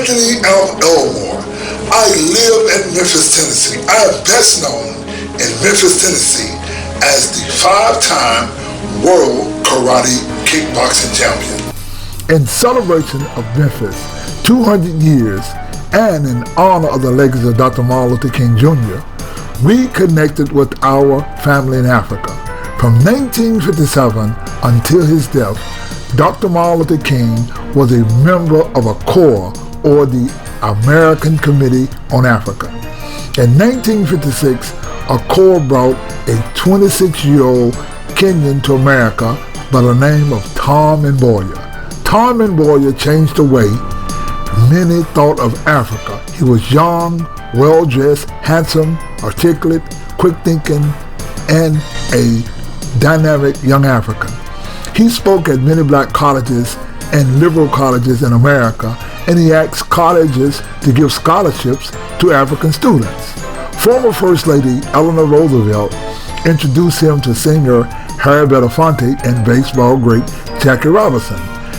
Anthony Elmore. I live in Memphis, Tennessee. I am best known in Memphis, Tennessee as the 5-time world karate kickboxing champion. In celebration of Memphis' 200 years and in honor of the legacy of Dr. Martin Luther King Jr., we connected with our family in Africa. From 1957 until his death, Dr. Martin Luther King was a member of a CORE, or the American Committee on Africa. In 1956, a CORE brought a 26-year-old Kenyan to America by the name of Tom Mboya. Tom Mboya changed the way many thought of Africa. He was young, well-dressed, handsome, articulate, quick-thinking, and a dynamic young African. He spoke at many black colleges and liberal colleges in America, and he asked colleges to give scholarships to African students. Former First Lady Eleanor Roosevelt introduced him to singer Harriet Belafonte and baseball great Jackie Robinson.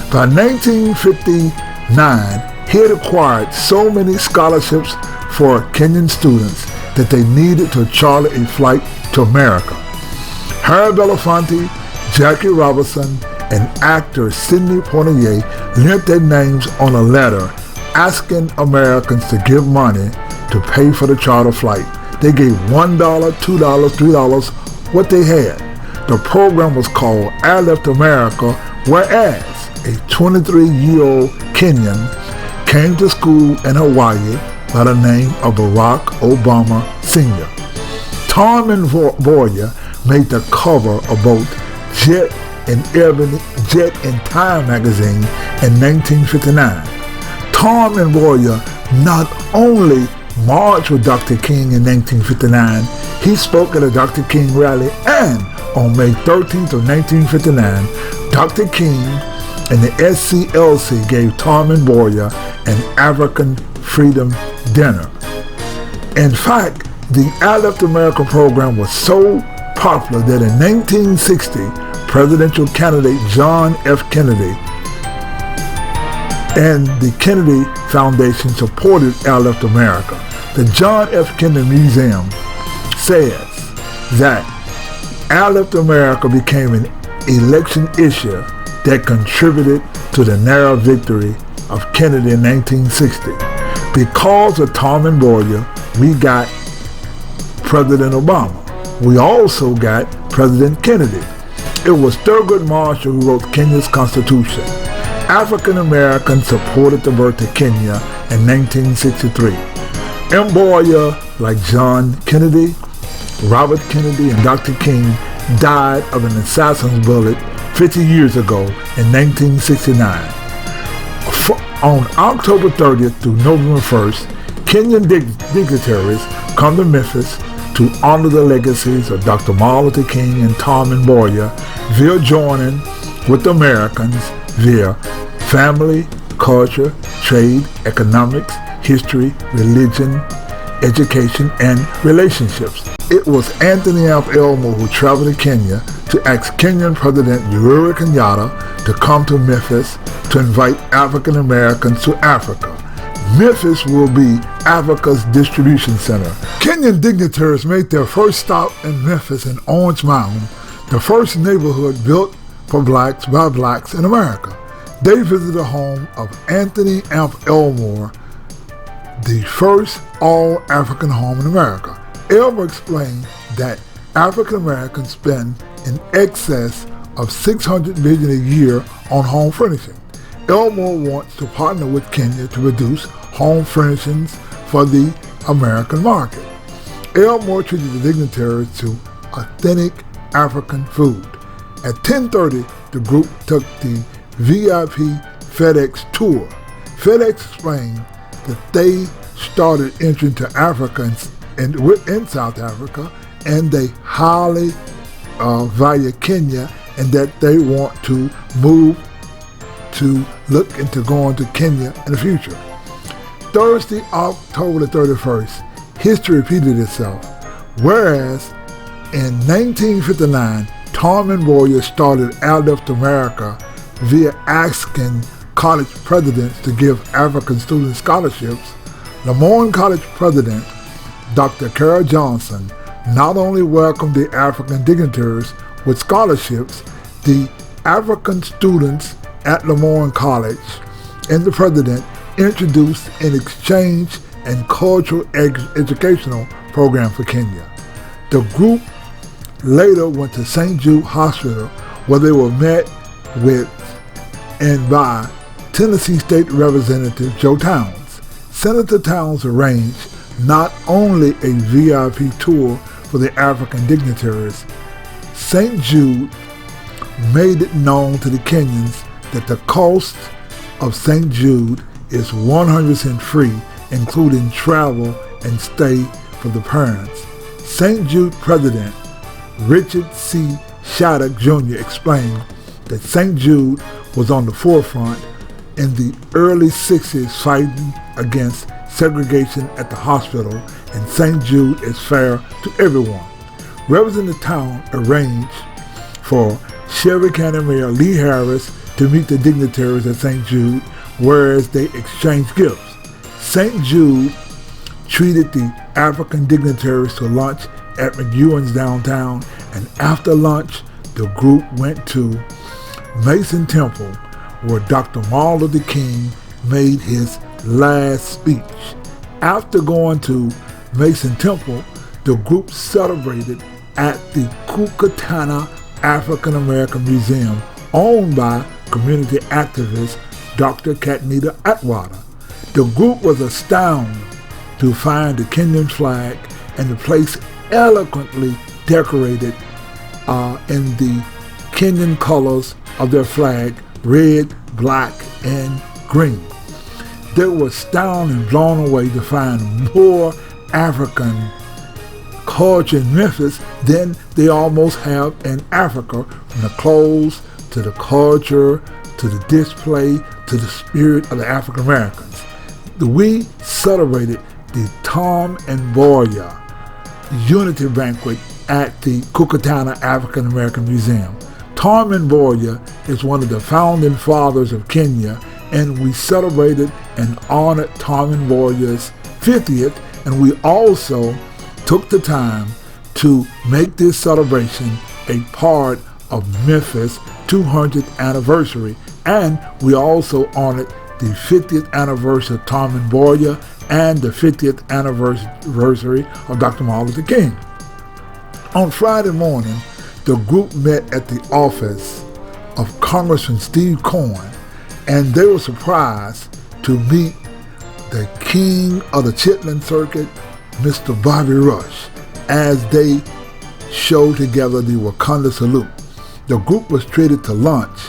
By 1959, he had acquired so many scholarships for Kenyan students that they needed to charter a flight to America. Harriet Belafonte, Jackie Robinson, and actor Sidney Poitier lent their names on a letter asking Americans to give money to pay for the charter flight. They gave $1, $2, $3, what they had. The program was called Airlift America, whereas a 23-year-old Kenyan came to school in Hawaii by the name of Barack Obama Sr. Tom Mboya made the cover of both Jet and Time magazine in 1959. Tom Mboya not only marched with Dr. King in 1959, he spoke at a Dr. King rally, and on May 13th of 1959, Dr. King and the SCLC gave Tom Mboya an African Freedom Dinner. In fact, the Airlift America program was so popular that in 1960, presidential candidate John F. Kennedy and the Kennedy Foundation supported Airlift America. The John F. Kennedy Museum says that Airlift America became an election issue that contributed to the narrow victory of Kennedy in 1960. Because of Tom Mboya, we got President Obama. We also got President Kennedy. It was Thurgood Marshall who wrote Kenya's Constitution. African Americans supported the birth of Kenya in 1963. Mboya, like John Kennedy, Robert Kennedy, and Dr. King, died of an assassin's bullet 50 years ago in 1969. On October 30th through November 1st, Kenyan dignitaries come to Memphis to honor the legacies of Dr. Martin Luther King and Tom Mboya via joining with Americans via family, culture, trade, economics, history, religion, education, and relationships. It was Anthony Elmore who traveled to Kenya to ask Kenyan President Uhuru Kenyatta to come to Memphis to invite African Americans to Africa. Memphis will be Africa's distribution center. Kenyan dignitaries made their first stop in Memphis in Orange Mountain, the first neighborhood built for blacks by blacks in America. They visited the home of Anthony Elmore, the first all-African home in America. Elmore explained that African Americans spend in excess of $600 million a year on home furnishing. Elmore wants to partner with Kenya to produce home furnishings for the American market. Elmore treated the dignitaries to authentic African food. At 10:30, the group took the VIP FedEx tour. FedEx explained that they started entering to Africa in South Africa, and they highly value Kenya, and that they want to move to look into going to Kenya in the future. Thursday, October the 31st, history repeated itself. Whereas in 1959, Tom Mboya started Airlift America via asking college presidents to give African students scholarships, Lemoyne College President Dr. Carol Johnson not only welcomed the African dignitaries with scholarships, the African students at Lemoyne College and the president introduced an exchange and cultural educational program for Kenya. The group later went to St. Jude Hospital, where they were met with and by Tennessee State Representative Joe Towns. Senator Towns arranged not only a VIP tour for the African dignitaries, St. Jude made it known to the Kenyans that the cost of St. Jude is 100% free, including travel and stay for the parents. St. Jude President Richard C. Shattuck Jr. explained that St. Jude was on the forefront in the early 60s fighting against segregation at the hospital, and St. Jude is fair to everyone. Representative Town arranged for Shelby County Mayor Lee Harris to meet the dignitaries at St. Jude, whereas they exchanged gifts. St. Jude treated the African dignitaries to lunch at McEwen's downtown, and after lunch, the group went to Mason Temple, where Dr. Martin Luther King made his last speech. After going to Mason Temple, the group celebrated at the Kukatana African American Museum, owned by community activist Dr. Katnita Atwater. The group was astounded to find the Kenyan flag and the place eloquently decorated in the Kenyan colors of their flag, red, black, and green. They were astounded and blown away to find more African culture in Memphis than they almost have in Africa, from the clothes to the culture to the display to the spirit of the African Americans. We celebrated the Tom and Mboya Unity Banquet at the Kukatana African American Museum. Tom and Mboya is one of the founding fathers of Kenya, and we celebrated and honored Tom and Mboya's 50th, and we also took the time to make this celebration a part of Memphis' 200th anniversary, and we also honored the 50th anniversary of Tom and Mboya and the 50th anniversary of Dr. Martin Luther King. On Friday morning, the group met at the office of Congressman Steve Cohen, and they were surprised to meet the king of the Chitlin Circuit, Mr. Bobby Rush, as they showed together the Wakanda salute. The group was treated to lunch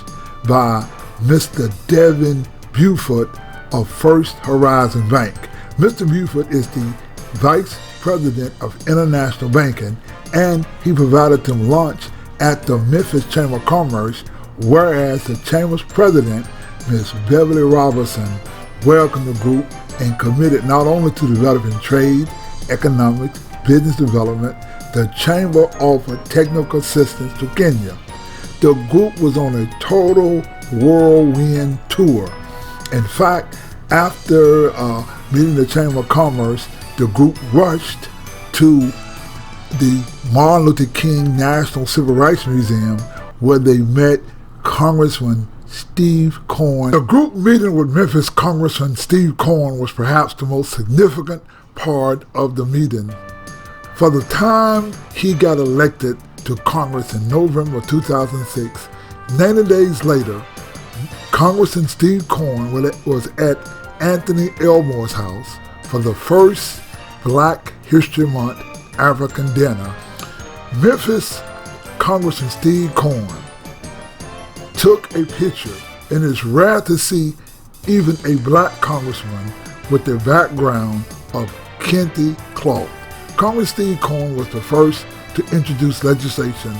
by Mr. Devin Buford of First Horizon Bank. Mr. Buford is the Vice President of International Banking, and he provided them lunch at the Memphis Chamber of Commerce, whereas the Chamber's President, Ms. Beverly Robertson, welcomed the group and committed not only to developing trade, economics, business development. The Chamber offered technical assistance to Kenya. The group was on a total whirlwind tour. In fact, after meeting the Chamber of Commerce, the group rushed to the Martin Luther King National Civil Rights Museum, where they met Congressman Steve Cohen. The group meeting with Memphis Congressman Steve Cohen was perhaps the most significant part of the meeting. For the time he got elected to Congress in November 2006, 90 days later, Congressman Steve Cohen was at Anthony Elmore's house for the first Black History Month African dinner. Memphis Congressman Steve Cohen took a picture, and it's rare to see even a black congressman with the background of kente cloth. Congressman Steve Cohen was the first to introduce legislation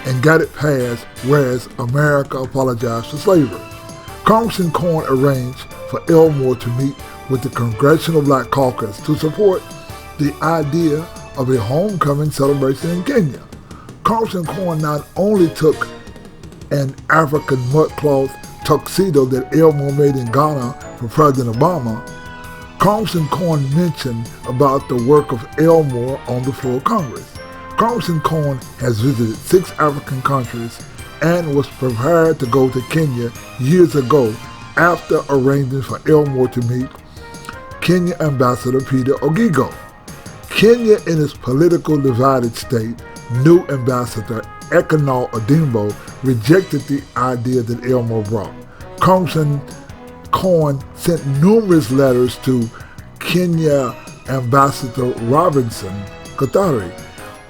and got it passed, whereas America apologized for slavery. Congressman Cohen arranged for Elmore to meet with the Congressional Black Caucus to support the idea of a homecoming celebration in Kenya. Congressman Cohen not only took an African mud cloth tuxedo that Elmore made in Ghana for President Obama, Congressman Cohen mentioned about the work of Elmore on the floor of Congress. Congressman Cohen has visited 6 African countries and was prepared to go to Kenya years ago after arranging for Elmore to meet Kenya Ambassador Peter Ogigo. Kenya, in its political divided state, new Ambassador Ekanal Odimbo rejected the idea that Elmore brought. Congressman Cohen sent numerous letters to Kenya Ambassador Robinson Kathari,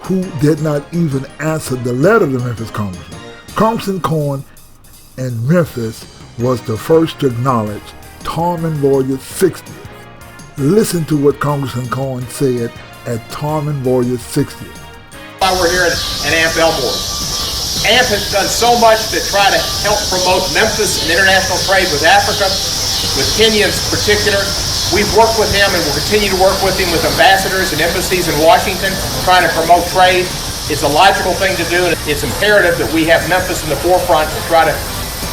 who did not even answer the letter to Memphis Congressman. Congressman Cohen in Memphis was the first to acknowledge Tharman Lawyer's 60th. Listen to what Congressman Cohen said at Tharman Lawyer's 60th. While we're here at AMP Elmore, AMP has done so much to try to help promote Memphis and international trade with Africa, with Kenyans in particular. We've worked with him and will continue to work with him with ambassadors and embassies in Washington, trying to promote trade. It's a logical thing to do, and it's imperative that we have Memphis in the forefront to try to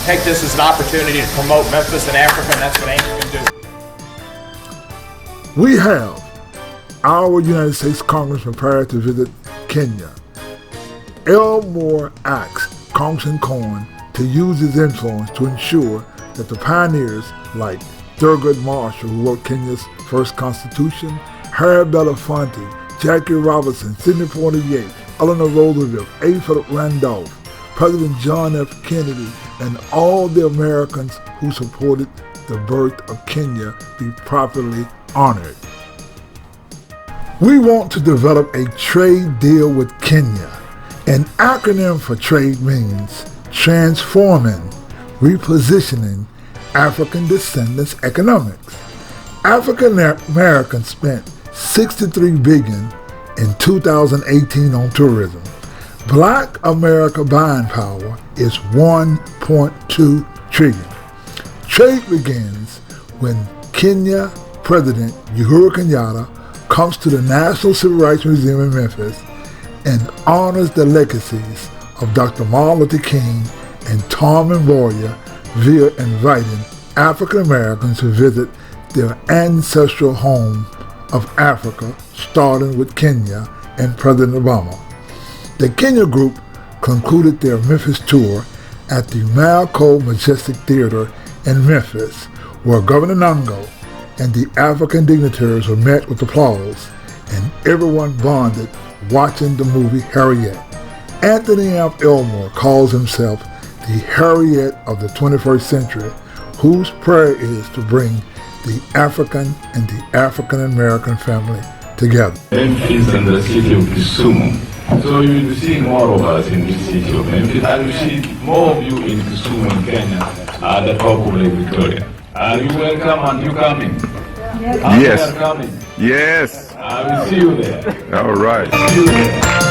take this as an opportunity to promote Memphis and Africa, and that's what AMP can do. We have our United States Congressman prepared to visit Kenya. Elmore asked Congressman Cohen to use his influence to ensure that the pioneers like Thurgood Marshall, who wrote Kenya's first constitution, Harriet Belafonte, Jackie Robinson, Sidney Poitier, Eleanor Roosevelt, A. Philip Randolph, President John F. Kennedy, and all the Americans who supported the birth of Kenya be properly honored. We want to develop a trade deal with Kenya. An acronym for trade means transforming, repositioning African descendants' economics. African Americans spent $63 billion in 2018 on tourism. Black America buying power is $1.2 trillion. Trade begins when Kenya President Uhuru Kenyatta comes to the National Civil Rights Museum in Memphis and honors the legacies of Dr. Martin Luther King and Tharman Warrior via inviting African Americans to visit their ancestral home of Africa, starting with Kenya and President Obama. The Kenya group concluded their Memphis tour at the Malco Majestic Theater in Memphis, where Governor Nyong'o and the African dignitaries were met with applause, and everyone bonded watching the movie Harriet. Anthony F. Elmore calls himself the Harriet of the 21st century, whose prayer is to bring the African and the African American family together. Memphis and the city of Kisumu. So you will see more of us in the city of Memphis, and you see more of you in Kisumu and Kenya at the top of Lake Victoria. Are you welcome and you coming? Yes. You are coming. Yes. I will see you there. All right. See you there.